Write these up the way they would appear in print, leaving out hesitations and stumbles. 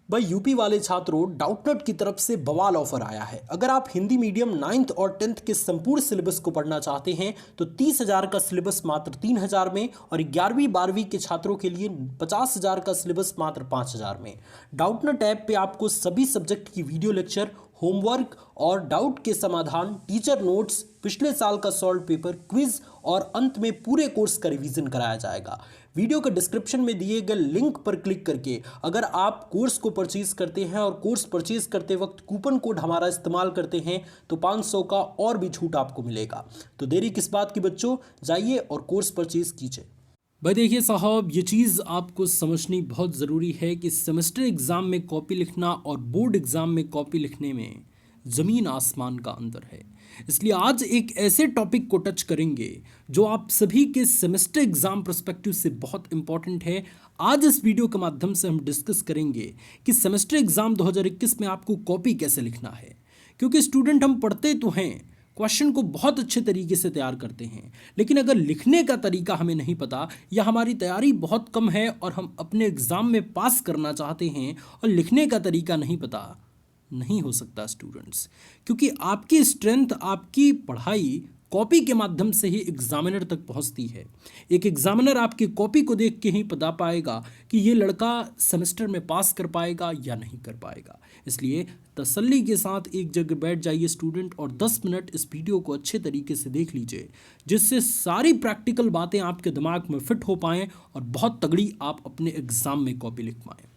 भाई यूपी वाले छात्रों, डाउटनट की तरफ से बवाल ऑफर आया है। अगर आप हिंदी मीडियम 9th और 10th के संपूर्ण सिलेबस को पढ़ना चाहते हैं तो 30,000 का सिलेबस मात्र 3,000 में, और 11वीं 12वीं के छात्रों के लिए 50,000 का सिलेबस मात्र 5,000 में। डाउटनट ऐप पे आपको सभी सब्जेक्ट की वीडियो लेक्चर, होमवर्क और डाउट के समाधान, टीचर नोट्स, पिछले साल का सॉल्व पेपर, क्विज और अंत में पूरे कोर्स का रिवीजन कराया जाएगा। वीडियो के डिस्क्रिप्शन में दिए गए लिंक पर क्लिक करके अगर आप कोर्स को परचेज करते हैं और कोर्स परचेज करते वक्त कूपन कोड हमारा इस्तेमाल करते हैं तो 500 का और भी छूट आपको मिलेगा। तो देरी किस बात की बच्चों, जाइए और कोर्स परचेज कीजिए। भाई देखिए साहब, ये चीज़ आपको समझनी बहुत ज़रूरी है कि सेमेस्टर एग्ज़ाम में कॉपी लिखना और बोर्ड एग्ज़ाम में कॉपी लिखने में ज़मीन आसमान का अंतर है। इसलिए आज एक ऐसे टॉपिक को टच करेंगे जो आप सभी के सेमेस्टर एग्ज़ाम पर्सपेक्टिव से बहुत इंपॉर्टेंट है। आज इस वीडियो के माध्यम से हम डिस्कस करेंगे कि सेमेस्टर एग्ज़ाम 2021 में आपको कॉपी कैसे लिखना है। क्योंकि स्टूडेंट हम पढ़ते तो हैं, क्वेश्चन को बहुत अच्छे तरीके से तैयार करते हैं, लेकिन अगर लिखने का तरीका हमें नहीं पता या हमारी तैयारी बहुत कम है और हम अपने एग्ज़ाम में पास करना चाहते हैं और लिखने का तरीका नहीं पता, नहीं हो सकता स्टूडेंट्स। क्योंकि आपकी स्ट्रेंथ, आपकी पढ़ाई कॉपी के माध्यम से ही एग्जामिनर तक पहुंचती है। एक एग्जामिनर आपकी कॉपी को देख के ही बता पाएगा कि ये लड़का सेमेस्टर में पास कर पाएगा या नहीं कर पाएगा। इसलिए तसल्ली के साथ एक जगह बैठ जाइए स्टूडेंट और 10 मिनट इस वीडियो को अच्छे तरीके से देख लीजिए, जिससे सारी प्रैक्टिकल बातें आपके दिमाग में फिट हो पाएँ और बहुत तगड़ी आप अपने एग्ज़ाम में कॉपी लिख पाएँ।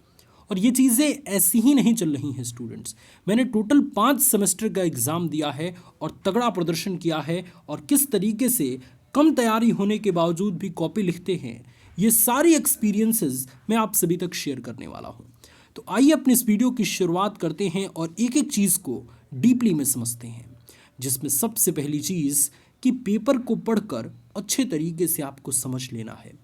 और ये चीज़ें ऐसी ही नहीं चल रही हैं स्टूडेंट्स। मैंने टोटल 5 सेमेस्टर का एग्ज़ाम दिया है और तगड़ा प्रदर्शन किया है, और किस तरीके से कम तैयारी होने के बावजूद भी कॉपी लिखते हैं, ये सारी एक्सपीरियंसेस मैं आप सभी तक शेयर करने वाला हूँ। तो आइए अपनी इस वीडियो की शुरुआत करते हैं और एक एक चीज़ को डीपली में समझते हैं, जिसमें सबसे पहली चीज़ कि पेपर को पढ़कर अच्छे तरीके से आपको समझ लेना है।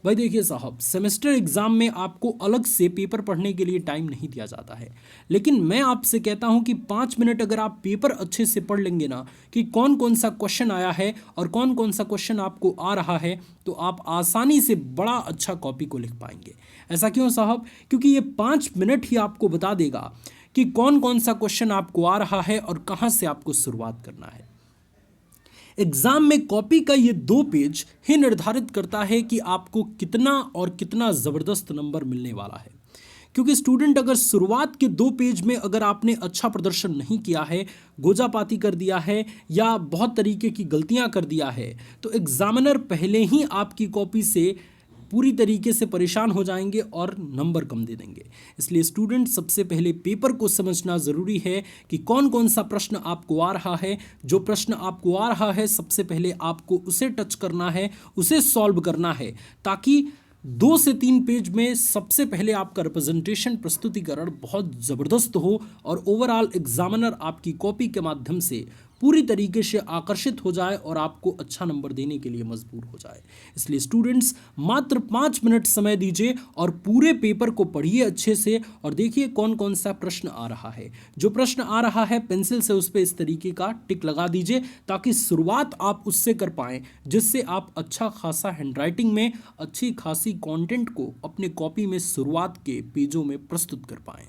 भाई देखिए साहब, सेमेस्टर एग्ज़ाम में आपको अलग से पेपर पढ़ने के लिए टाइम नहीं दिया जाता है, लेकिन मैं आपसे कहता हूं कि 5 मिनट अगर आप पेपर अच्छे से पढ़ लेंगे ना कि कौन कौन सा क्वेश्चन आया है और कौन कौन सा क्वेश्चन आपको आ रहा है, तो आप आसानी से बड़ा अच्छा कॉपी को लिख पाएंगे। ऐसा क्यों साहब? क्योंकि ये 5 मिनट ही आपको बता देगा कि कौन कौन सा क्वेश्चन आपको आ रहा है और कहाँ से आपको शुरुआत करना है। एग्जाम में कॉपी का ये 2 पेज ही निर्धारित करता है कि आपको कितना और कितना ज़बरदस्त नंबर मिलने वाला है। क्योंकि स्टूडेंट अगर शुरुआत के 2 पेज में अगर आपने अच्छा प्रदर्शन नहीं किया है, गोजापाती कर दिया है या बहुत तरीके की गलतियां कर दिया है, तो एग्जामिनर पहले ही आपकी कॉपी से पूरी तरीके से परेशान हो जाएंगे और नंबर कम दे देंगे। इसलिए स्टूडेंट सबसे पहले पेपर को समझना ज़रूरी है कि कौन कौन सा प्रश्न आपको आ रहा है। जो प्रश्न आपको आ रहा है सबसे पहले आपको उसे टच करना है, उसे सॉल्व करना है, ताकि 2 से 3 पेज में सबसे पहले आपका रिप्रेजेंटेशन, प्रस्तुतिकरण बहुत ज़बरदस्त हो और ओवरऑल एग्जामिनर आपकी कॉपी के माध्यम से पूरी तरीके से आकर्षित हो जाए और आपको अच्छा नंबर देने के लिए मजबूर हो जाए। इसलिए स्टूडेंट्स मात्र 5 मिनट समय दीजिए और पूरे पेपर को पढ़िए अच्छे से और देखिए कौन कौन सा प्रश्न आ रहा है। जो प्रश्न आ रहा है पेंसिल से उस पर इस तरीके का टिक लगा दीजिए, ताकि शुरुआत आप उससे कर पाएँ, जिससे आप अच्छा खासा हैंडराइटिंग में अच्छी खासी कंटेंट को अपने कॉपी में शुरुआत के पेजों में प्रस्तुत कर पाएँ।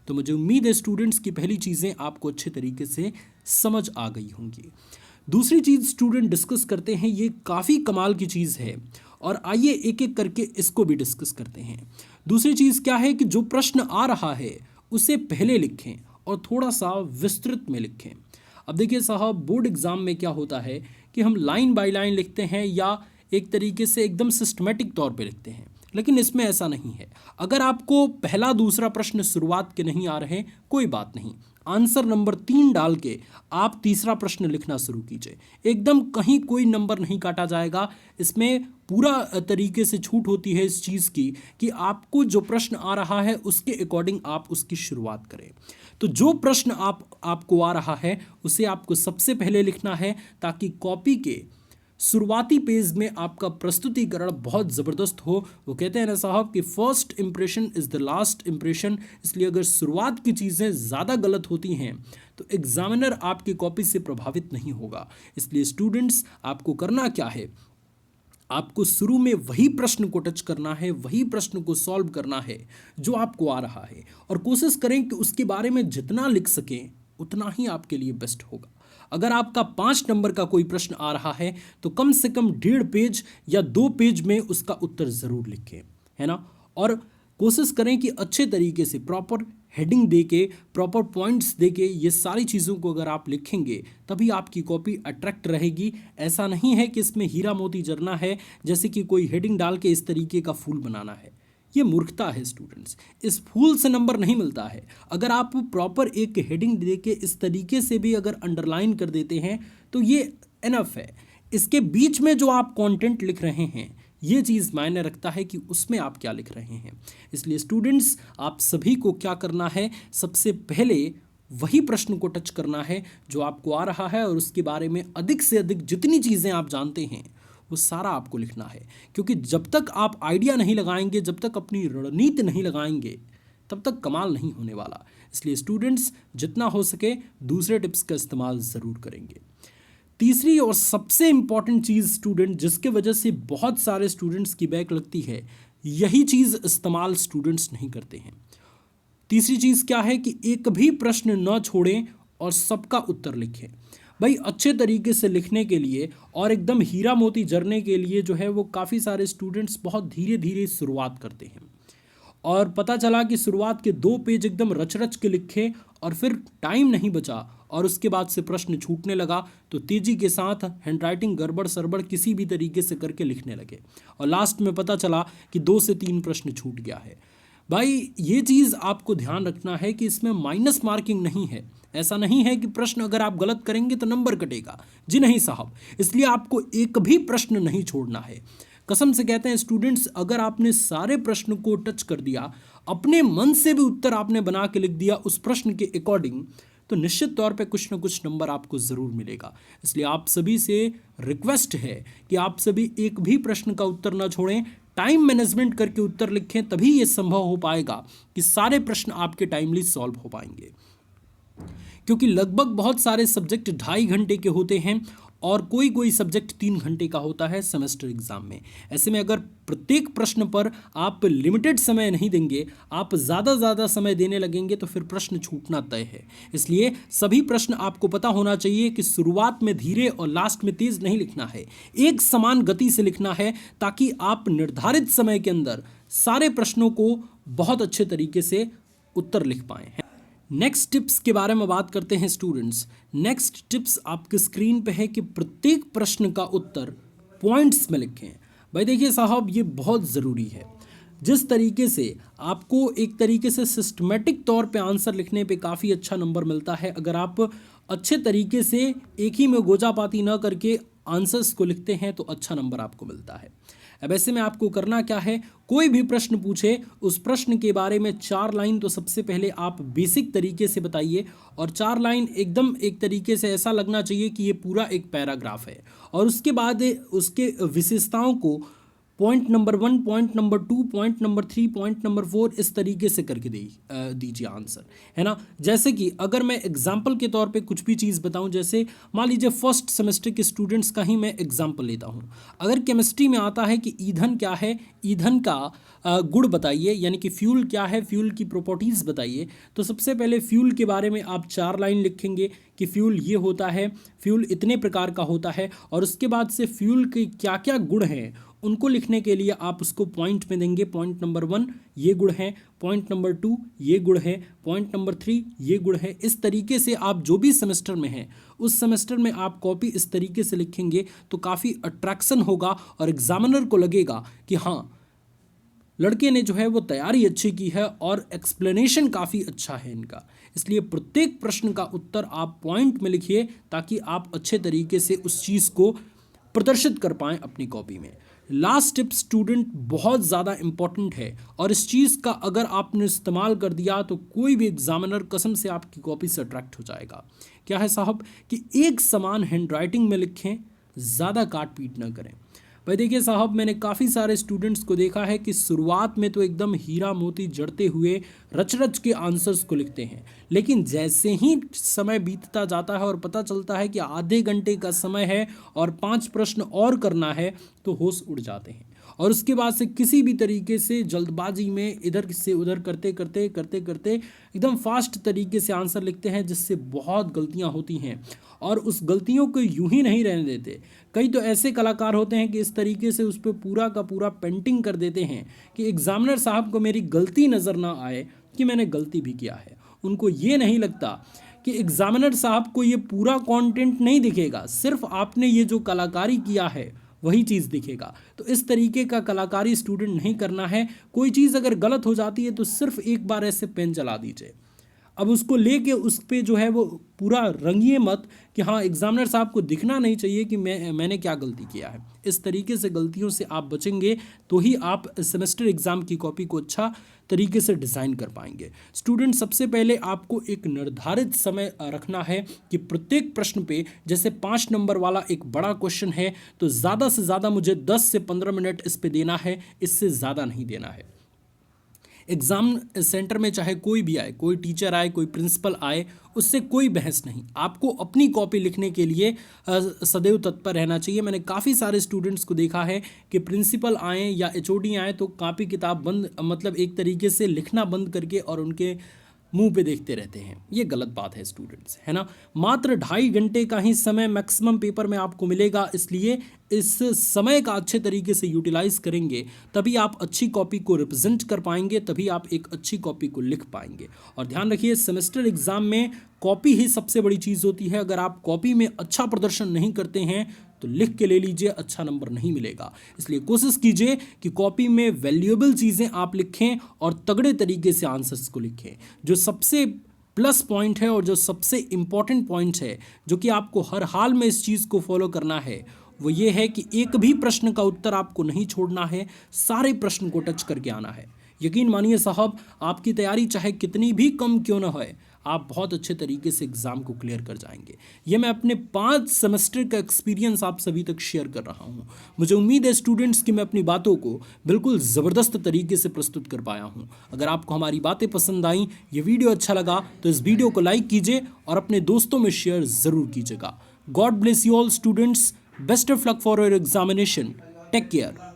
तो मुझे उम्मीद है स्टूडेंट्स की पहली चीज़ें आपको अच्छे तरीके से समझ आ गई होंगी। दूसरी चीज़ स्टूडेंट डिस्कस करते हैं, ये काफ़ी कमाल की चीज़ है और आइए एक एक करके इसको भी डिस्कस करते हैं। दूसरी चीज़ क्या है कि जो प्रश्न आ रहा है उसे पहले लिखें और थोड़ा सा विस्तृत में लिखें। अब देखिए साहब, बोर्ड एग्ज़ाम में क्या होता है कि हम लाइन बाय लाइन लिखते हैं या एक तरीके से एकदम सिस्टमेटिक तौर पे लिखते हैं, लेकिन इसमें ऐसा नहीं है। अगर आपको पहला दूसरा प्रश्न शुरुआत के नहीं आ रहे, कोई बात नहीं, आंसर नंबर 3 डाल के आप तीसरा प्रश्न लिखना शुरू कीजिए। एकदम कहीं कोई नंबर नहीं काटा जाएगा। इसमें पूरा तरीके से छूट होती है इस चीज़ की कि आपको जो प्रश्न आ रहा है उसके अकॉर्डिंग आप उसकी शुरुआत करें। तो जो प्रश्न आपको आ रहा है उसे आपको सबसे पहले लिखना है, ताकि कॉपी के शुरुआती पेज में आपका प्रस्तुतिकरण बहुत ज़बरदस्त हो। वो कहते हैं ना साहब कि first impression is the last impression. इसलिए अगर शुरुआत की चीज़ें ज़्यादा गलत होती हैं तो एग्जामिनर आपकी कॉपी से प्रभावित नहीं होगा। इसलिए स्टूडेंट्स आपको करना क्या है, आपको शुरू में वही प्रश्न को टच करना है, वही प्रश्न को सॉल्व करना है जो आपको आ रहा है, और कोशिश करें कि उसके बारे में जितना लिख सकें उतना ही आपके लिए बेस्ट होगा। अगर आपका 5 नंबर का कोई प्रश्न आ रहा है तो कम से कम 1.5 पेज या 2 पेज में उसका उत्तर ज़रूर लिखें, है ना। और कोशिश करें कि अच्छे तरीके से प्रॉपर हेडिंग देके, प्रॉपर पॉइंट्स देके, ये सारी चीज़ों को अगर आप लिखेंगे तभी आपकी कॉपी अट्रैक्ट रहेगी। ऐसा नहीं है कि इसमें हीरा मोती जरना है, जैसे कि कोई हेडिंग डाल के इस तरीके का फूल बनाना है। ये मूर्खता है स्टूडेंट्स, इस फूल से नंबर नहीं मिलता है। अगर आप प्रॉपर एक हेडिंग देके इस तरीके से भी अगर अंडरलाइन कर देते हैं तो ये इनफ है। इसके बीच में जो आप कंटेंट लिख रहे हैं ये चीज़ मायने रखता है कि उसमें आप क्या लिख रहे हैं। इसलिए स्टूडेंट्स, आप सभी को क्या करना है, सबसे पहले वही प्रश्न को टच करना है जो आपको आ रहा है, और उसके बारे में अधिक से अधिक जितनी चीज़ें आप जानते हैं वो सारा आपको लिखना है। क्योंकि जब तक आप आइडिया नहीं लगाएंगे, जब तक अपनी रणनीति नहीं लगाएंगे, तब तक कमाल नहीं होने वाला। इसलिए स्टूडेंट्स, जितना हो सके दूसरे टिप्स का इस्तेमाल ज़रूर करेंगे। तीसरी और सबसे इम्पॉर्टेंट चीज़ स्टूडेंट, जिसके वजह से बहुत सारे स्टूडेंट्स की बैक लगती है, यही चीज़ इस्तेमाल स्टूडेंट्स नहीं करते हैं। तीसरी चीज़ क्या है कि एक भी प्रश्न न छोड़ें और सबका उत्तर लिखें। भाई, अच्छे तरीके से लिखने के लिए और एकदम हीरा मोती जरने के लिए जो है वो काफ़ी सारे स्टूडेंट्स बहुत धीरे धीरे शुरुआत करते हैं, और पता चला कि शुरुआत के 2 पेज एकदम रच रच के लिखे और फिर टाइम नहीं बचा और उसके बाद से प्रश्न छूटने लगा, तो तेज़ी के साथ हैंडराइटिंग गड़बड़ सरबड़ किसी भी तरीके से करके लिखने लगे और लास्ट में पता चला कि 2 से 3 प्रश्न छूट गया है। भाई, ये चीज़ आपको ध्यान रखना है कि इसमें माइनस मार्किंग नहीं है। ऐसा नहीं है कि प्रश्न अगर आप गलत करेंगे तो नंबर कटेगा, जी नहीं साहब। इसलिए आपको एक भी प्रश्न नहीं छोड़ना है। कसम से कहते हैं स्टूडेंट्स, अगर आपने सारे प्रश्न को टच कर दिया, अपने मन से भी उत्तर आपने बना के लिख दिया उस प्रश्न के अकॉर्डिंग, तो निश्चित तौर पे कुछ ना कुछ नंबर आपको ज़रूर मिलेगा। इसलिए आप सभी से रिक्वेस्ट है कि आप सभी एक भी प्रश्न का उत्तर ना छोड़ें, टाइम मैनेजमेंट करके उत्तर लिखें, तभी ये संभव हो पाएगा कि सारे प्रश्न आपके टाइमली सॉल्व हो पाएंगे। क्योंकि लगभग बहुत सारे सब्जेक्ट 2.5 घंटे के होते हैं और कोई कोई सब्जेक्ट 3 घंटे का होता है सेमेस्टर एग्जाम में। ऐसे में अगर प्रत्येक प्रश्न पर आप लिमिटेड समय नहीं देंगे, आप ज़्यादा समय देने लगेंगे, तो फिर प्रश्न छूटना तय है। इसलिए सभी प्रश्न आपको पता होना चाहिए कि शुरुआत में धीरे और लास्ट में तेज़ नहीं लिखना है, एक समान गति से लिखना है, ताकि आप निर्धारित समय के अंदर सारे प्रश्नों को बहुत अच्छे तरीके से उत्तर लिख पाएँ। नेक्स्ट टिप्स के बारे में बात करते हैं स्टूडेंट्स। नेक्स्ट टिप्स आपकी स्क्रीन पे है कि प्रत्येक प्रश्न का उत्तर पॉइंट्स में लिखें। भाई देखिए साहब, ये बहुत ज़रूरी है। जिस तरीके से आपको एक तरीके से सिस्टमेटिक तौर पे आंसर लिखने पे काफ़ी अच्छा नंबर मिलता है, अगर आप अच्छे तरीके से एक ही में गोजापाती ना करके आंसर्स को लिखते हैं तो अच्छा नंबर आपको मिलता है। अब ऐसे में आपको करना क्या है, कोई भी प्रश्न पूछे उस प्रश्न के बारे में 4 लाइन तो सबसे पहले आप बेसिक तरीके से बताइए, और 4 लाइन एकदम एक तरीके से ऐसा लगना चाहिए कि ये पूरा एक पैराग्राफ है, और उसके बाद उसके विशेषताओं को point number 1, point number 2, point number 3, point number 4 इस तरीके से करके दीजिए आंसर, है ना। जैसे कि अगर मैं एग्जाम्पल के तौर पे कुछ भी चीज़ बताऊं, जैसे मान लीजिए फर्स्ट सेमेस्टर के स्टूडेंट्स का ही मैं एग्जाम्पल लेता हूं। अगर केमिस्ट्री में आता है कि ईंधन क्या है, ईंधन का गुण बताइए, यानी कि फ्यूल क्या है, फ्यूल की प्रॉपर्टीज़ बताइए, तो सबसे पहले फ्यूल के बारे में आप 4 लाइन लिखेंगे कि फ्यूल ये होता है, फ्यूल इतने प्रकार का होता है, और उसके बाद से फ्यूल के क्या क्या गुण हैं उनको लिखने के लिए आप उसको पॉइंट में देंगे। पॉइंट नंबर 1 ये गुण है, पॉइंट नंबर 2 ये गुण है, पॉइंट नंबर 3 ये गुण है। इस तरीके से आप जो भी सेमेस्टर में हैं उस सेमेस्टर में आप कॉपी इस तरीके से लिखेंगे तो काफ़ी अट्रैक्शन होगा और एग्जामिनर को लगेगा कि हाँ, लड़के ने जो है वो तैयारी अच्छी की है और एक्सप्लेनेशन काफ़ी अच्छा है इनका। इसलिए प्रत्येक प्रश्न का उत्तर आप पॉइंट में लिखिए ताकि आप अच्छे तरीके से उस चीज़ को प्रदर्शित कर पाएँ अपनी कॉपी में। लास्ट टिप स्टूडेंट बहुत ज़्यादा इम्पॉर्टेंट है, और इस चीज़ का अगर आपने इस्तेमाल कर दिया तो कोई भी एग्जामिनर कसम से आपकी कॉपी से अट्रैक्ट हो जाएगा। क्या है साहब कि एक समान हैंडराइटिंग में लिखें, ज़्यादा काट पीट ना करें। भाई देखिए साहब, मैंने काफ़ी सारे स्टूडेंट्स को देखा है कि शुरुआत में तो एकदम हीरा मोती जड़ते हुए रच रच के आंसर्स को लिखते हैं, लेकिन जैसे ही समय बीतता जाता है और पता चलता है कि आधे घंटे का समय है और 5 प्रश्न और करना है, तो होश उड़ जाते हैं और उसके बाद से किसी भी तरीके से जल्दबाजी में इधर से उधर करते करते करते करते एकदम फास्ट तरीके से आंसर लिखते हैं, जिससे बहुत गलतियां होती हैं और उस गलतियों को यूं ही नहीं रहने देते। कई तो ऐसे कलाकार होते हैं कि इस तरीके से उस पर पूरा का पूरा पेंटिंग कर देते हैं कि एग्जामिनर साहब को मेरी गलती नज़र ना आए कि मैंने गलती भी किया है। उनको ये नहीं लगता कि एग्जामिनर साहब को ये पूरा कंटेंट नहीं दिखेगा, सिर्फ आपने ये जो कलाकारी किया है वही चीज़ दिखेगा। तो इस तरीके का कलाकारी स्टूडेंट नहीं करना है। कोई चीज़ अगर गलत हो जाती है तो सिर्फ एक बार ऐसे पेन चला दीजिए, अब उसको लेके उस पे जो है वो पूरा रंगिए मत कि हाँ एग्जामिनर साहब को दिखना नहीं चाहिए कि मैंने क्या गलती किया है। इस तरीके से गलतियों से आप बचेंगे तो ही आप सेमेस्टर एग्ज़ाम की कॉपी को अच्छा तरीके से डिज़ाइन कर पाएंगे। स्टूडेंट, सबसे पहले आपको एक निर्धारित समय रखना है कि प्रत्येक प्रश्न पे, जैसे 5 नंबर वाला एक बड़ा क्वेश्चन है तो ज़्यादा से ज़्यादा मुझे 10 से 15 मिनट इस पे देना है, इससे ज़्यादा नहीं देना है। एग्ज़ाम सेंटर में चाहे कोई भी आए, कोई टीचर आए, कोई प्रिंसिपल आए, उससे कोई बहस नहीं। आपको अपनी कॉपी लिखने के लिए सदैव तत्पर रहना चाहिए। मैंने काफ़ी सारे स्टूडेंट्स को देखा है कि प्रिंसिपल आए या एचओडी आए तो कॉपी किताब बंद, मतलब एक तरीके से लिखना बंद करके और उनके मुंह पे देखते रहते हैं। ये गलत बात है स्टूडेंट्स, है ना। मात्र 2.5 घंटे का ही समय मैक्सिमम पेपर में आपको मिलेगा, इसलिए इस समय का अच्छे तरीके से यूटिलाइज करेंगे तभी आप अच्छी कॉपी को रिप्रेजेंट कर पाएंगे, तभी आप एक अच्छी कॉपी को लिख पाएंगे। और ध्यान रखिए, सेमेस्टर एग्जाम में कॉपी ही सबसे बड़ी चीज़ होती है। अगर आप कॉपी में अच्छा प्रदर्शन नहीं करते हैं तो लिख के ले लीजिए, अच्छा नंबर नहीं मिलेगा। इसलिए कोशिश कीजिए कि कॉपी में वैल्यूएबल चीज़ें आप लिखें और तगड़े तरीके से आंसर्स को लिखें। जो सबसे प्लस पॉइंट है और जो सबसे इम्पॉर्टेंट पॉइंट है, जो कि आपको हर हाल में इस चीज़ को फॉलो करना है, वो ये है कि एक भी प्रश्न का उत्तर आपको नहीं छोड़ना है, सारे प्रश्न को टच करके आना है। यकीन मानिए साहब, आपकी तैयारी चाहे कितनी भी कम क्यों ना होए, आप बहुत अच्छे तरीके से एग्ज़ाम को क्लियर कर जाएंगे। ये मैं अपने 5 सेमेस्टर का एक्सपीरियंस आप सभी तक शेयर कर रहा हूँ। मुझे उम्मीद है स्टूडेंट्स कि मैं अपनी बातों को बिल्कुल ज़बरदस्त तरीके से प्रस्तुत कर पाया हूँ। अगर आपको हमारी बातें पसंद आई, ये वीडियो अच्छा लगा तो इस वीडियो को लाइक कीजिए और अपने दोस्तों में शेयर ज़रूर कीजिएगा। God bless you all students, best of luck for your examination, take care.